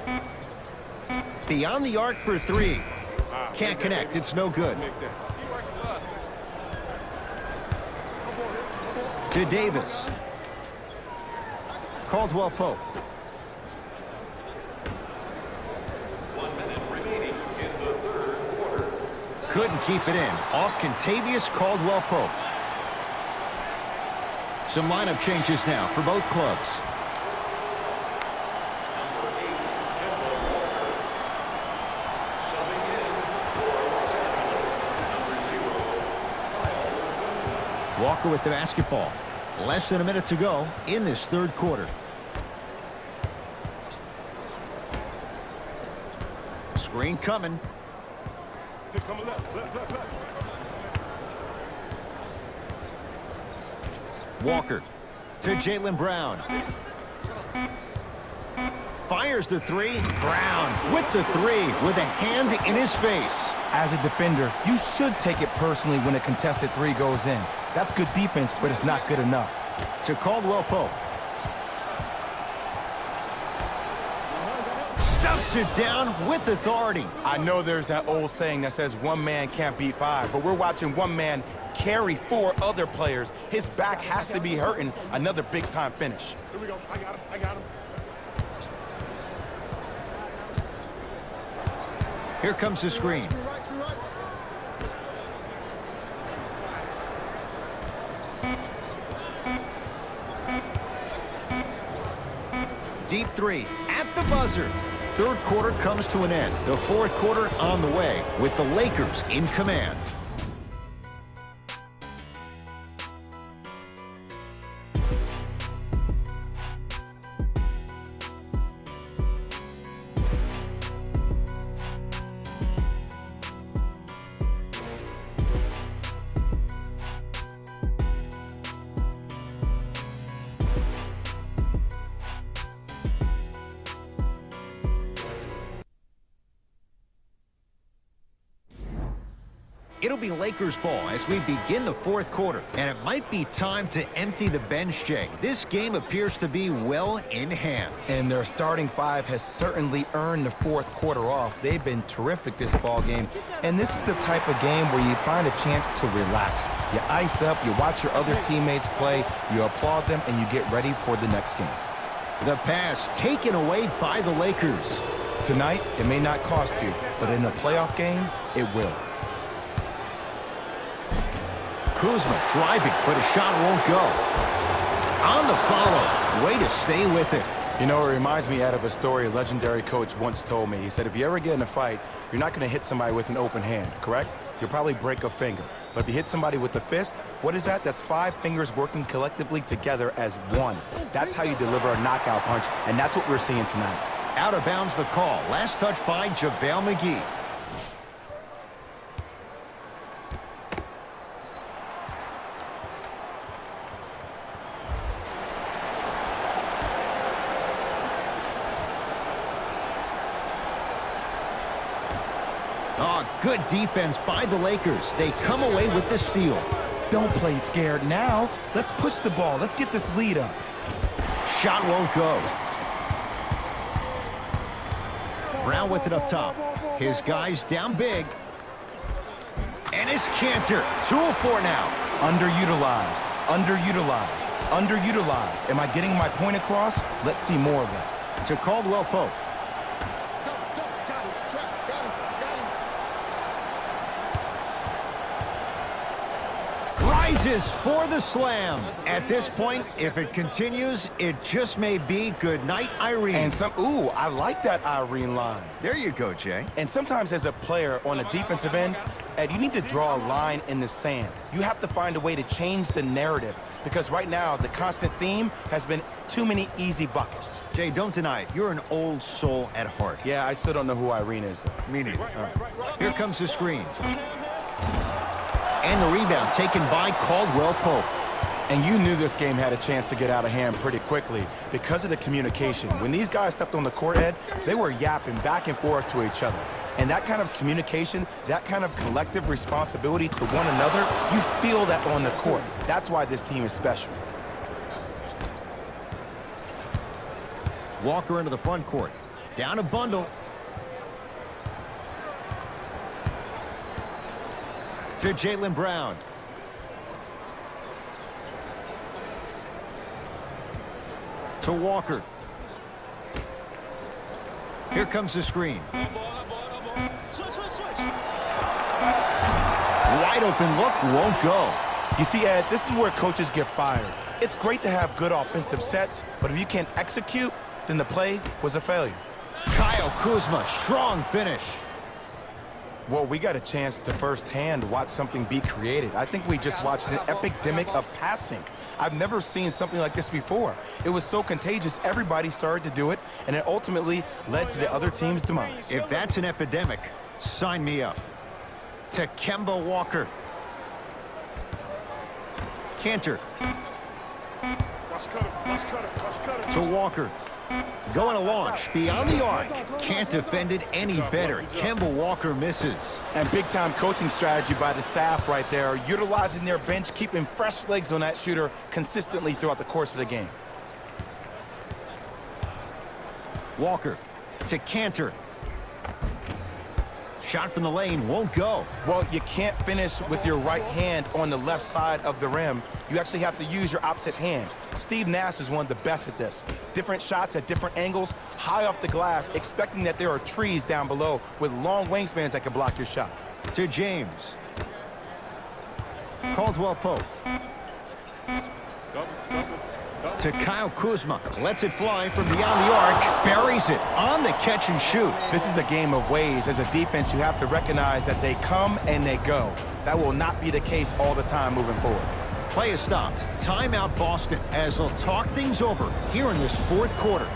Beyond the arc for 3. Can't connect. It's no good. To Davis. Caldwell-Pope. 1 minute remaining in the third quarter. Couldn't keep it in. Off Kentavious Caldwell-Pope. Some lineup changes now for both clubs. Walker with the basketball. Less than a minute to go in this third quarter. Screen coming. Walker to Jaylen Brown. Fires the 3. Brown with the 3 with a hand in his face. As a defender, you should take it personally when a contested 3 goes in. That's good defense, but it's not good enough. To Caldwell-Pope. Stuffs it down with authority. I know there's that old saying that says 1 man can't beat 5, but we're watching 1 man carry 4 other players. His back has to be hurting. Another big-time finish. Here we go. I got him. I got him. Here comes the screen. Deep 3 at the buzzer. Third quarter comes to an end. The fourth quarter on the way with the Lakers in command. It'll be Lakers ball as we begin the fourth quarter, and it might be time to empty the bench, Jay. This game appears to be well in hand. And their starting 5 has certainly earned the fourth quarter off. They've been terrific this ball game, and this is the type of game where you find a chance to relax. You ice up, you watch your other teammates play, you applaud them, and you get ready for the next game. The pass taken away by the Lakers. Tonight, it may not cost you, but in a playoff game, it will. Kuzma driving, but a shot won't go. On the follow. Way to stay with it. You know, it reminds me, Ed, of a story a legendary coach once told me. He said, if you ever get in a fight, you're not going to hit somebody with an open hand, correct? You'll probably break a finger. But if you hit somebody with a fist, what is that? That's 5 fingers working collectively together as one. That's how you deliver a knockout punch, and that's what we're seeing tonight. Out of bounds the call. Last touch by JaVale McGee. Oh, good defense by the Lakers. They come away with the steal. Don't play scared now. Let's push the ball. Let's get this lead up. Shot won't go. Brown with it up top. His guys down big. And it's Cantor. 2-of-4 now. Underutilized, underutilized, underutilized. Am I getting my point across? Let's see more of that. To Caldwell Pope. Rises for the slam. At this point, if it continues, it just may be good night, Irene. And ooh, I like that Irene line. There you go, Jay. And sometimes as a player on a defensive end, Ed, you need to draw a line in the sand. You have to find a way to change the narrative because right now the constant theme has been too many easy buckets. Jay, don't deny it. You're an old soul at heart. Yeah, I still don't know who Irene is, though. Me neither. Here comes the screen. And the rebound taken by Caldwell Pope. And you knew this game had a chance to get out of hand pretty quickly because of the communication. When these guys stepped on the court, Ed, they were yapping back and forth to each other. And that kind of communication, that kind of collective responsibility to one another, you feel that on the court. That's why this team is special. Walker into the front court. Down a bundle. To Jaylen Brown. To Walker. Here comes the screen. Wide open look, won't go. You see, Ed, this is where coaches get fired. It's great to have good offensive sets, but if you can't execute, then the play was a failure. Kyle Kuzma, strong finish. Well, we got a chance to firsthand watch something be created. I think we just watched an epidemic of passing. I've never seen something like this before. It was so contagious, everybody started to do it, and it ultimately led to the other team's demise. If that's an epidemic, sign me up. To Kemba Walker. Cantor. To Walker. Going to launch beyond the arc. Can't defend it any better. Kemba Walker misses. And big-time coaching strategy by the staff right there, utilizing their bench, keeping fresh legs on that shooter consistently throughout the course of the game. Walker to Cantor. Shot from the lane won't go. Well, you can't finish with your right hand on the left side of the rim. You actually have to use your opposite hand. Steve Nash is one of the best at this. Different shots at different angles, high off the glass, expecting that there are trees down below with long wingspans that can block your shot. To James. Caldwell Pope. To Kyle Kuzma. Lets it fly from beyond the arc. Buries it on the catch and shoot. This is a game of ways. As a defense, you have to recognize that they come and they go. That will not be the case all the time moving forward. Play is stopped. Timeout Boston as they'll talk things over here in this fourth quarter.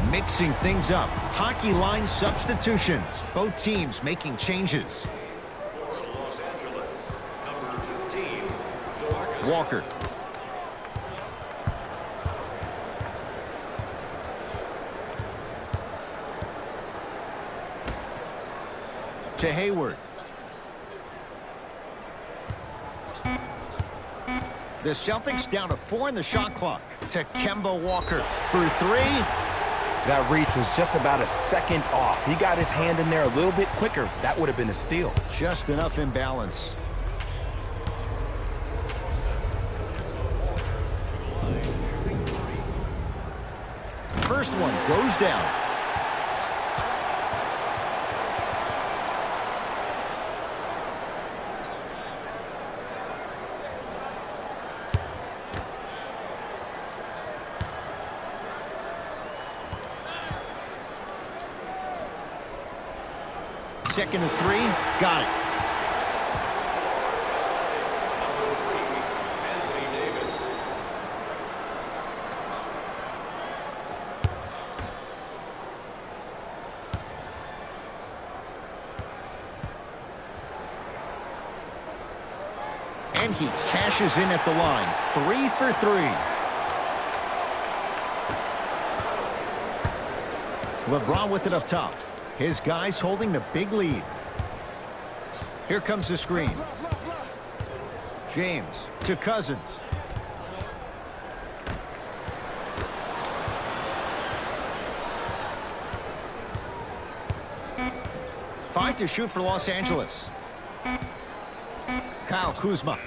Mixing things up. Hockey line substitutions. Both teams making changes. Los Angeles, number 15, Walker. To Hayward. The Celtics down to 4 in the shot clock. To Kemba Walker. Through 3. That reach was just about a second off. He got his hand in there a little bit quicker. That would have been a steal. Just enough imbalance. First one goes down. Second and 3. Got it. And he cashes in at the line. 3 for 3. LeBron with it up top. His guys holding the big lead. Here comes the screen. James to Cousins. Five to shoot for Los Angeles. Kyle Kuzma.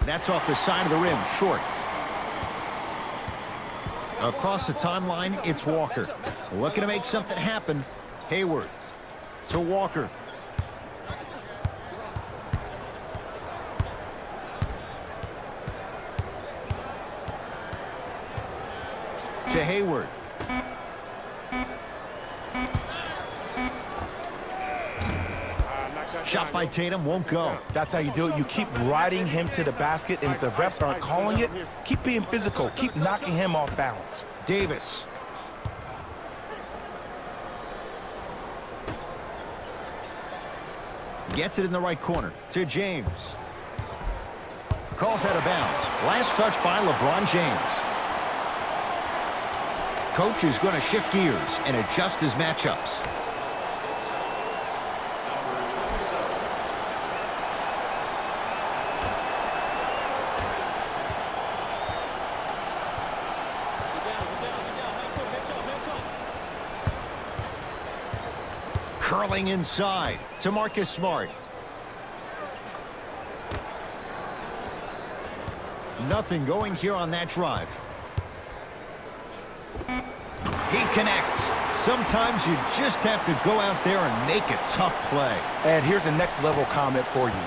That's off the side of the rim, short. Across the timeline, it's Walker. Looking to make something happen. Hayward to Walker. To Hayward. Shot by Tatum won't go. That's how you do it. You keep riding him to the basket, and if the refs aren't calling it, keep being physical. Keep knocking him off balance. Davis. Gets it in the right corner to James. Calls out of bounds. Last touch by LeBron James. Coach is going to shift gears and adjust his matchups. Curling inside to Marcus Smart. Nothing going here on that drive. He connects. Sometimes you just have to go out there and make a tough play. And here's a next level comment for you.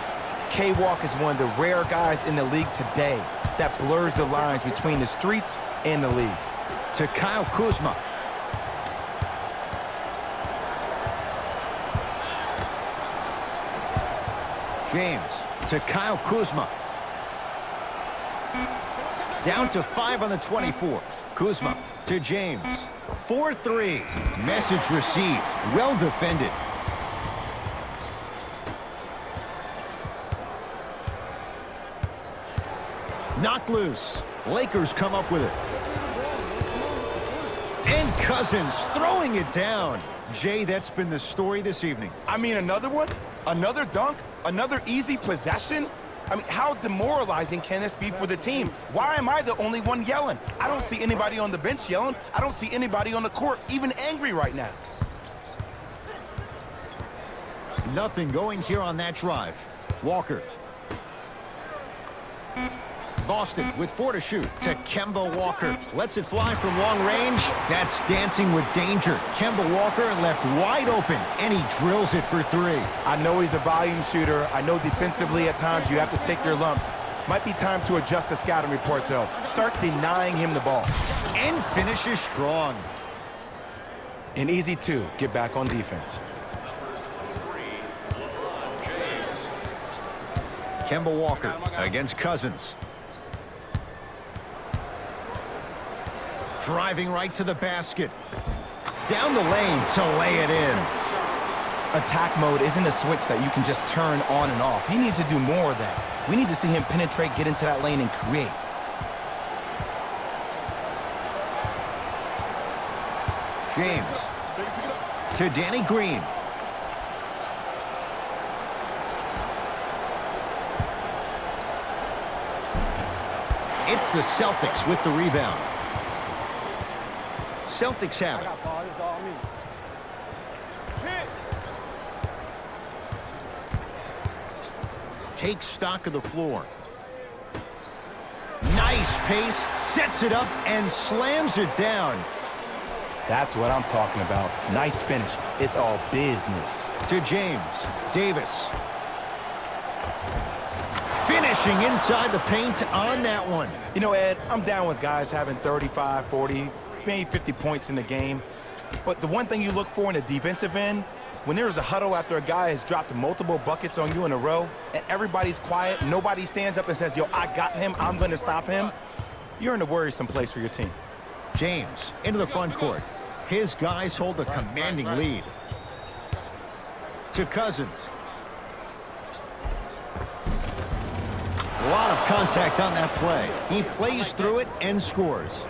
K-Walk is one of the rare guys in the league today that blurs the lines between the streets and the league. To Kyle Kuzma. James to Kyle Kuzma. Down to 5 on the 24. Kuzma to James. 4-3. Message received. Well defended. Knocked loose. Lakers come up with it. And Cousins throwing it down. Jay, that's been the story this evening. I mean, another one? Another dunk? Another easy possession? I mean, how demoralizing can this be for the team? Why am I the only one yelling? I don't see anybody on the bench yelling. I don't see anybody on the court even angry right now. Nothing going here on that drive. Walker. Boston with 4 to shoot to Kemba Walker. Lets it fly from long range. That's dancing with danger. Kemba Walker left wide open, and he drills it for 3. I know he's a volume shooter. I know defensively at times you have to take your lumps. Might be time to adjust the scouting report, though. Start denying him the ball. And finishes strong. An easy 2. Get back on defense. Kemba Walker against Cousins. Driving right to the basket. Down the lane to lay it in. Attack mode isn't a switch that you can just turn on and off. He needs to do more of that. We need to see him penetrate, get into that lane, and create. James to Danny Green. It's the Celtics with the rebound. Celtics have it. Takes stock of the floor. Nice pace, sets it up, and slams it down. That's what I'm talking about. Nice finish. It's all business. To James. Davis. Finishing inside the paint on that one. You know, Ed, I'm down with guys having 35, 40, maybe 50 points in the game. But the one thing you look for in a defensive end, When there is a huddle after a guy has dropped multiple buckets on you in a row, and everybody's quiet, nobody stands up and says, yo, I got him, I'm going to stop him, you're in a worrisome place for your team. James into the front court. His guys hold a commanding lead. To Cousins. A lot of contact on that play. He plays through it and scores.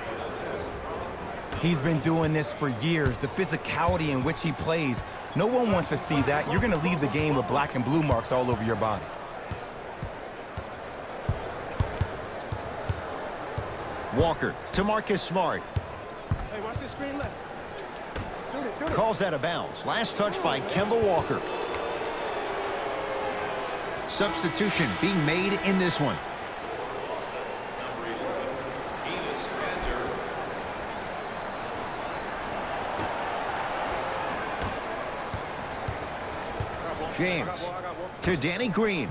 He's been doing this for years. The physicality in which he plays, no one wants to see that. You're going to leave the game with black and blue marks all over your body. Walker to Marcus Smart. Hey, watch this screen left. Shoot it. Calls out of bounds. Last touch by Kemba Walker. Substitution being made in this one. James to Danny Green.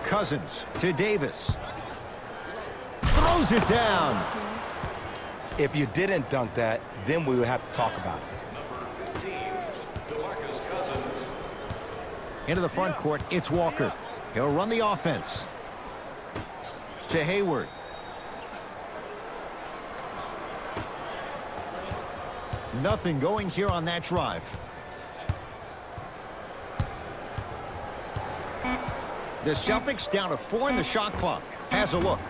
Cousins to Davis. Throws it down. If you didn't dunk that, then we would have to talk about it. Into the front court, it's Walker. He'll run the offense. To Hayward. Nothing going here on that drive. The Celtics down to 4 in the shot clock. Has a look.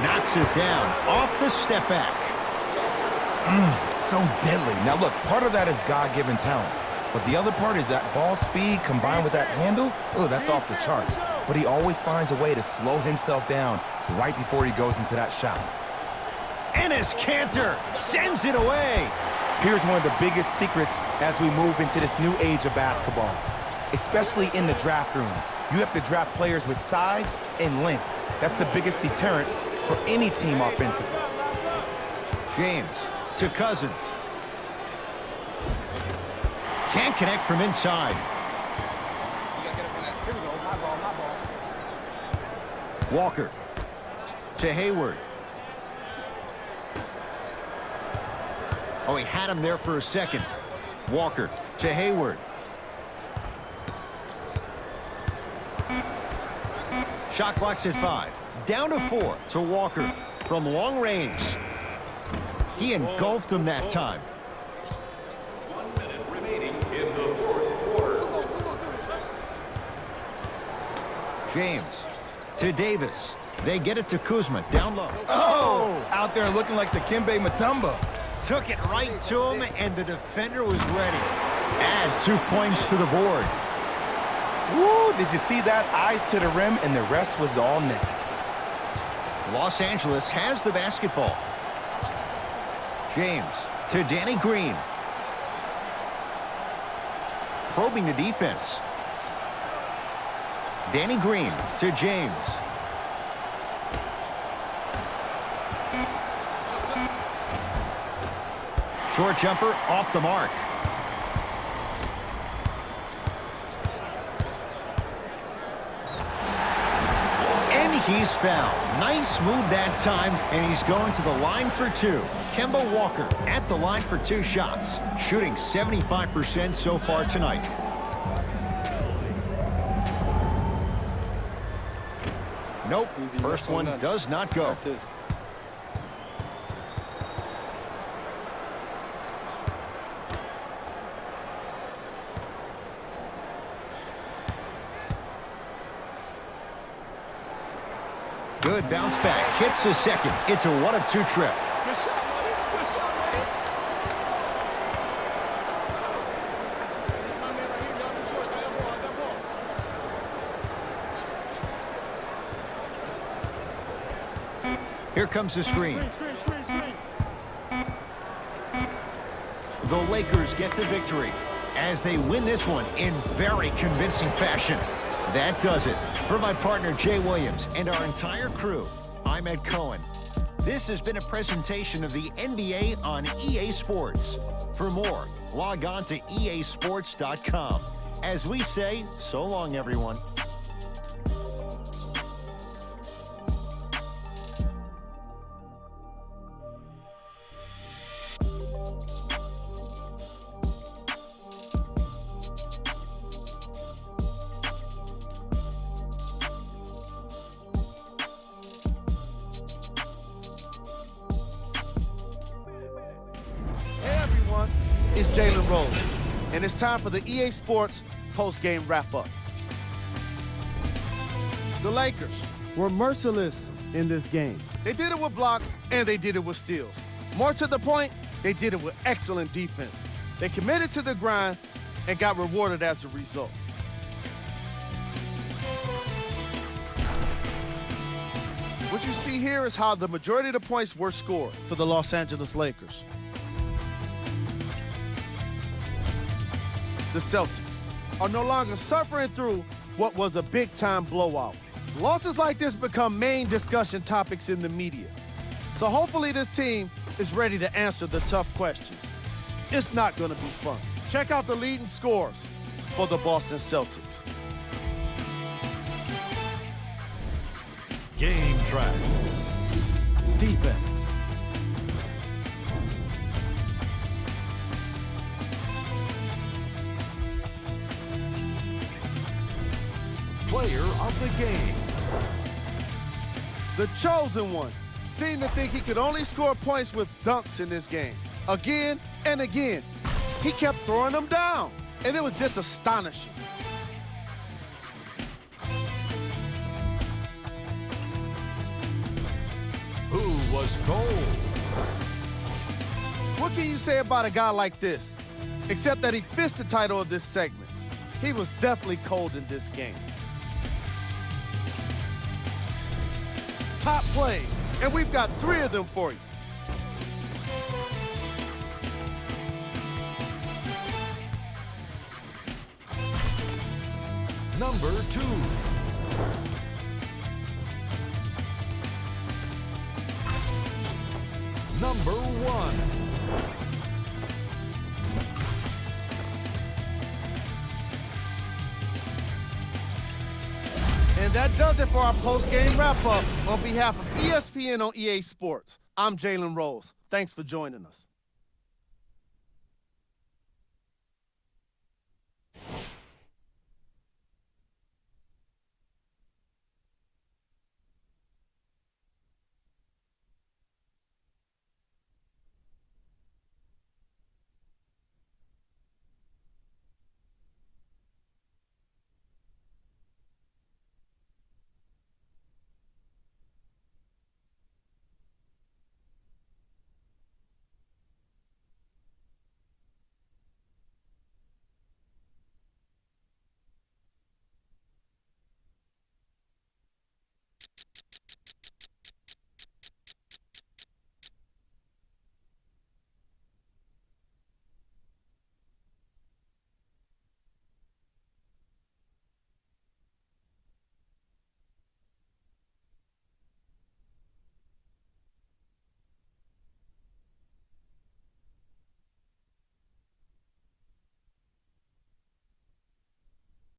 Knocks it down off the step back. So deadly. Now look, part of that is God-given talent. But the other part is that ball speed combined with that handle. Oh, that's off the charts. But he always finds a way to slow himself down right before he goes into that shot. Enes Kanter sends it away. Here's one of the biggest secrets as we move into this new age of basketball, especially in the draft room. You have to draft players with size and length. That's the biggest deterrent for any team offensively. James to Cousins. Can't connect from inside. Walker to Hayward. Oh, he had him there for a second. Walker to Hayward. Shot clock's at 5. Down to 4 to Walker from long range. He engulfed him that time. 1 minute remaining in the fourth quarter. James to Davis. They get it to Kuzma down low. Oh, out there looking like the Kimbe Mutombo. Took it right to him, and the defender was ready. Add 2 points to the board. Woo, did you see that? Eyes to the rim, and the rest was all net. Los Angeles has the basketball. James to Danny Green. Probing the defense. Danny Green to James. Short jumper off the mark. And he's fouled. Nice move that time, and he's going to the line for 2. Kemba Walker at the line for 2 shots, shooting 75% so far tonight. Nope, first one does not go. Good bounce back, hits the second. It's a 1-of-2 trip. Good shot, buddy. Good shot, buddy. My man right here, y'all Detroit. That ball. Here comes the screen. Screen. The Lakers get the victory as they win this one in very convincing fashion. That does it. For my partner, Jay Williams, and our entire crew, I'm Ed Cohen. This has been a presentation of the NBA on EA Sports. For more, log on to easports.com. As we say, so long, everyone. is Jalen Rose, and it's time for the EA Sports post-game wrap-up. The Lakers were merciless in this game. They did it with blocks, and they did it with steals. More to the point, they did it with excellent defense. They committed to the grind and got rewarded as a result. What you see here is how the majority of the points were scored for the Los Angeles Lakers. The Celtics are no longer suffering through what was a big-time blowout. Losses like this become main discussion topics in the media. So hopefully this team is ready to answer the tough questions. It's not going to be fun. Check out the leading scores for the Boston Celtics. Game track. Defense. Player of the game. The chosen one seemed to think he could only score points with dunks in this game. Again and again, he kept throwing them down, and it was just astonishing. Who was cold? What can you say about a guy like this? Except that he fits the title of this segment. He was definitely cold in this game. Top plays, and we've got 3 of them for you. Number 2. Number 1. And that does it for our post-game wrap-up. On behalf of ESPN on EA Sports, I'm Jalen Rose. Thanks for joining us.